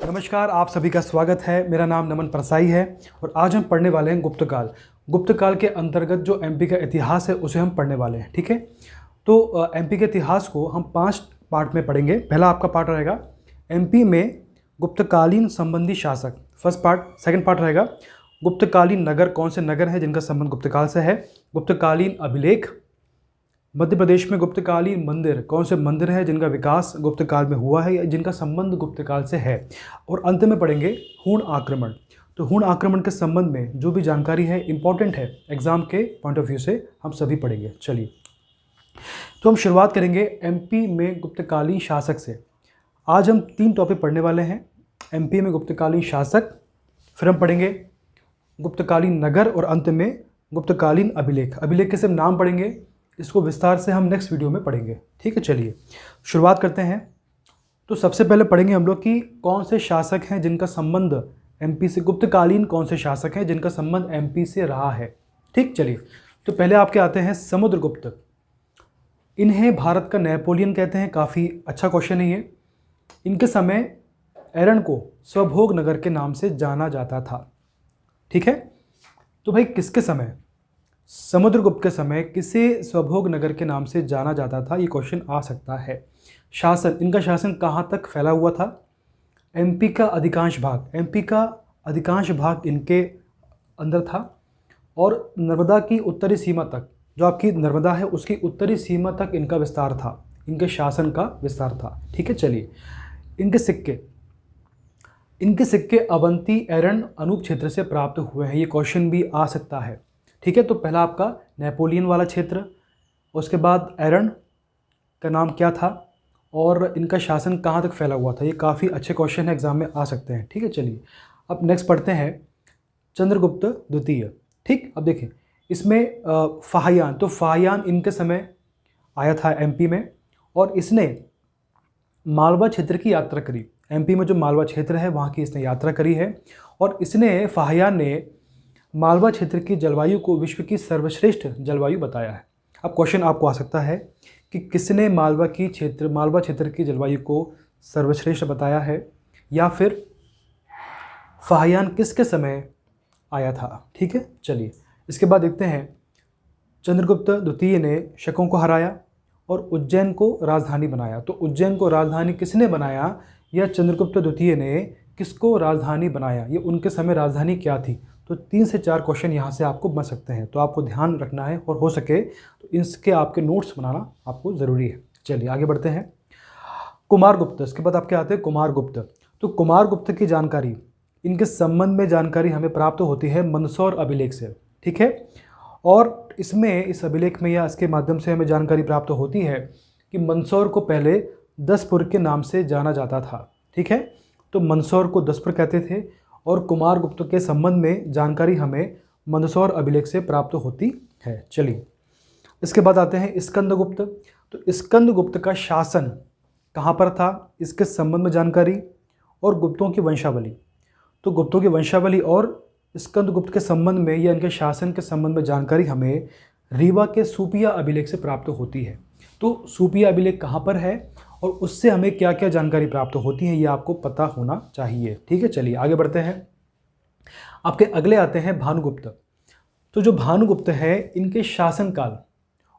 नमस्कार, आप सभी का स्वागत है। मेरा नाम नमन परसाई है और आज हम पढ़ने वाले हैं गुप्तकाल। गुप्तकाल के अंतर्गत जो एमपी का इतिहास है उसे हम पढ़ने वाले हैं। ठीक है, तो एमपी के इतिहास को हम 5 पार्ट में पढ़ेंगे। पहला आपका पार्ट रहेगा एमपी में गुप्तकालीन संबंधी शासक, फर्स्ट पार्ट। सेकंड पार्ट रहेगा गुप्तकालीन नगर, कौन से नगर हैं जिनका संबंध गुप्तकाल से है। गुप्तकालीन अभिलेख, मध्य प्रदेश में गुप्तकालीन मंदिर, कौन से मंदिर हैं जिनका विकास गुप्तकाल में हुआ है या जिनका संबंध गुप्तकाल से है। और अंत में पढ़ेंगे हूण आक्रमण। तो हूण आक्रमण के संबंध में जो भी जानकारी है इंपॉर्टेंट है, एग्जाम के पॉइंट ऑफ व्यू से हम सभी पढ़ेंगे। चलिए, तो हम शुरुआत करेंगे एमपी में गुप्तकालीन शासक से। आज हम 3 टॉपिक पढ़ने वाले हैं, एमपी में गुप्तकालीन शासक, फिर हम पढ़ेंगे गुप्तकालीन नगर और अंत में गुप्तकालीन अभिलेख। अभिलेख के सिर्फ नाम पढ़ेंगे, इसको विस्तार से हम नेक्स्ट वीडियो में पढ़ेंगे। ठीक है, चलिए शुरुआत करते हैं। तो सबसे पहले पढ़ेंगे हम लोग कि कौन से शासक हैं जिनका संबंध एमपी से, गुप्तकालीन कौन से शासक हैं जिनका संबंध एमपी से रहा है। ठीक, चलिए तो पहले आपके आते हैं समुद्रगुप्त। इन्हें भारत का नेपोलियन कहते हैं। काफ़ी अच्छा क्वेश्चन है ये। इनके समय एरन को स्वभोग नगर के नाम से जाना जाता था। ठीक है, तो भाई किसके समय, समुद्रगुप्त के समय किसे स्वभोग नगर के नाम से जाना जाता था, ये क्वेश्चन आ सकता है। शासन, इनका शासन कहाँ तक फैला हुआ था। एमपी का अधिकांश भाग इनके अंदर था और नर्मदा की उत्तरी सीमा तक, जो आपकी नर्मदा है उसकी उत्तरी सीमा तक इनका विस्तार था, इनके शासन का विस्तार था। ठीक है, चलिए इनके सिक्के अवंती, एरन, अनूप क्षेत्र से प्राप्त हुए हैं। ये क्वेश्चन भी आ सकता है। ठीक है, तो पहला आपका नेपोलियन वाला क्षेत्र, उसके बाद एरन का नाम क्या था और इनका शासन कहाँ तक फैला हुआ था। ये काफ़ी अच्छे क्वेश्चन है, एग्जाम में आ सकते हैं। ठीक है, चलिए अब नेक्स्ट पढ़ते हैं चंद्रगुप्त द्वितीय। ठीक, अब देखें इसमें फाहियान, तो फाहियान इनके समय आया था एमपी में और इसने मालवा क्षेत्र की यात्रा करी। एमपी में जो मालवा क्षेत्र है वहाँ की इसने यात्रा करी है और इसने, फाहियान ने मालवा क्षेत्र की जलवायु को विश्व की सर्वश्रेष्ठ जलवायु बताया है। अब क्वेश्चन आपको आ सकता है कि किसने मालवा क्षेत्र की जलवायु को सर्वश्रेष्ठ बताया है, या फिर फाहियान किसके समय आया था। ठीक है, चलिए इसके बाद देखते हैं चंद्रगुप्त द्वितीय ने शकों को हराया और उज्जैन को राजधानी बनाया। तो उज्जैन को राजधानी किसने बनाया, या चंद्रगुप्त द्वितीय ने किसको राजधानी बनाया, ये उनके समय राजधानी क्या थी। तो 3 से 4 क्वेश्चन यहाँ से आपको बन सकते हैं, तो आपको ध्यान रखना है और हो सके तो इसके आपके नोट्स बनाना आपको ज़रूरी है। चलिए आगे बढ़ते हैं। कुमारगुप्त, इसके बाद आपके आते हैं कुमारगुप्त। तो कुमारगुप्त की जानकारी, इनके संबंध में जानकारी हमें प्राप्त होती है मंदसौर अभिलेख से। ठीक है, और इस अभिलेख में या इसके माध्यम से हमें जानकारी प्राप्त होती है कि मंदसौर को पहले दसपुर के नाम से जाना जाता था। ठीक है, तो मंदसौर को दसपुर कहते थे और कुमारगुप्त के संबंध में जानकारी हमें मंदसौर अभिलेख से प्राप्त होती है। चलिए इसके बाद आते हैं स्कंदगुप्त। तो स्कंदगुप्त का शासन कहाँ पर था, इसके संबंध में जानकारी और गुप्तों की वंशावली। तो गुप्तों की वंशावली और स्कंदगुप्त के संबंध में या इनके शासन के संबंध में जानकारी हमें रीवा के सूपिया अभिलेख से प्राप्त होती है। तो सूपिया अभिलेख कहाँ पर है और उससे हमें क्या क्या जानकारी प्राप्त होती है, ये आपको पता होना चाहिए। ठीक है, चलिए आगे बढ़ते हैं। आपके अगले आते हैं भानुगुप्त। तो जो भानुगुप्त है, इनके शासनकाल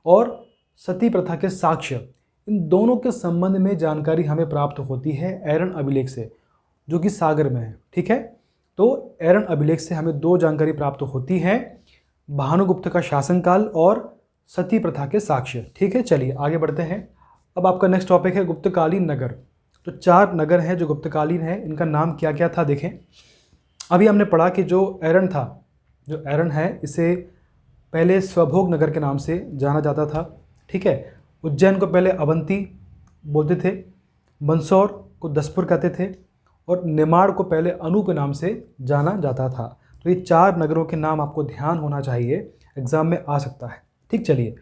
और सती प्रथा के साक्ष्य, इन दोनों के संबंध में जानकारी हमें प्राप्त होती है एरन अभिलेख से, जो कि सागर में है। ठीक है, तो एरन अभिलेख से हमें 2 जानकारी प्राप्त होती है, भानुगुप्त का शासनकाल और सती प्रथा के साक्ष्य। ठीक है, चलिए आगे बढ़ते हैं। अब आपका नेक्स्ट टॉपिक है गुप्तकालीन नगर। तो 4 नगर हैं जो गुप्तकालीन हैं, इनका नाम क्या क्या था देखें। अभी हमने पढ़ा कि जो एरन है इसे पहले स्वभोग नगर के नाम से जाना जाता था। ठीक है, उज्जैन को पहले अवंती बोलते थे, मंदसौर को दसपुर कहते थे और निमाड़ को पहले अनूप के नाम से जाना जाता था। तो ये 4 नगरों के नाम आपको ध्यान होना चाहिए, एग्जाम में आ सकता है। ठीक, चलिए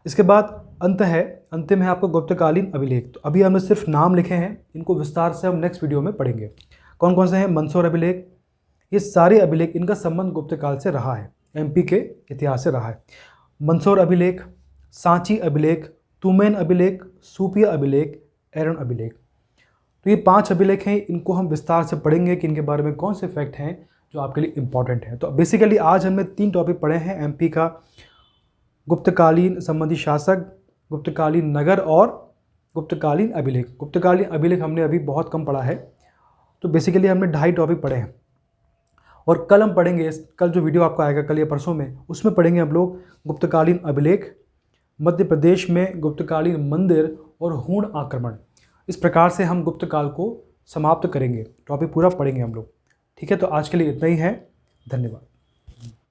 इसके बाद अंतिम है आपको गुप्तकालीन अभिलेख। तो अभी हमने सिर्फ नाम लिखे हैं, इनको विस्तार से हम नेक्स्ट वीडियो में पढ़ेंगे। कौन कौन से हैं, मंदसौर अभिलेख, ये सारे अभिलेख, इनका संबंध गुप्तकाल से रहा है, एमपी के इतिहास से रहा है। मंदसौर अभिलेख, सांची अभिलेख, तुमेन अभिलेख, सूपिया अभिलेख, एरन अभिलेख। तो ये 5 अभिलेख हैं, इनको हम विस्तार से पढ़ेंगे कि इनके बारे में कौन से फैक्ट हैं जो आपके लिए इंपॉर्टेंट है। तो बेसिकली आज हमने 3 टॉपिक पढ़े हैं, एमपी का गुप्तकालीन संबंधी शासक, गुप्तकालीन नगर और गुप्तकालीन अभिलेख। गुप्तकालीन अभिलेख हमने अभी बहुत कम पढ़ा है, तो बेसिकली हमने 2.5 टॉपिक पढ़े हैं। और कल हम पढ़ेंगे, कल जो वीडियो आपको आएगा कल या परसों में, उसमें पढ़ेंगे हम लोग गुप्तकालीन अभिलेख, मध्य प्रदेश में गुप्तकालीन मंदिर और हूण आक्रमण। इस प्रकार से हम गुप्त काल को समाप्त करेंगे, टॉपिक पूरा पढ़ेंगे हम लोग। ठीक है, तो आज के लिए इतना ही है। धन्यवाद।